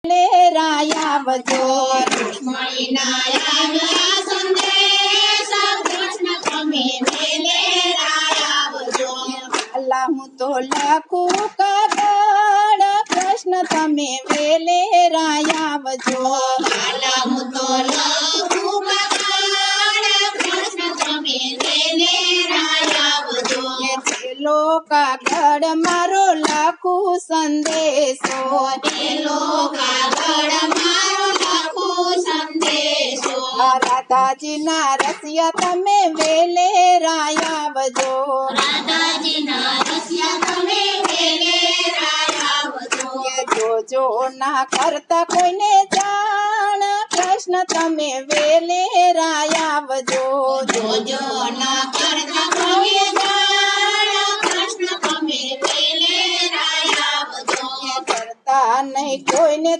વેલેરાયાવજો રૂક્ષ્મણીના આવ્યા સંદેશ કૃષ્ણ તમે વેલેરાયાવજો અલા હું તો લખું કાગળ કૃષ્ણ તમે વેલેરાયાવજો વાલા હું તો લખું કાગળ કૃષ્ણ તમે વેલેરાયાવજો પેલો કાગળ મારો લખું સંદેશો પેલો કાગળ મારો લખું સંદેશો રાધાજીના રસિયા તમે વેલેરાયાવજો રાધાજીના રસિયા તમે વેલેરાયાવજો જોજો ના કરતા કોઈને જાણ કૃષ્ણ તમે વેલેરાયાવજો જોજો ન કરતા કોઈએ જાણ કૃષ્ણ તમે વેલેરાયાવજો કરતા નહીં કોઈને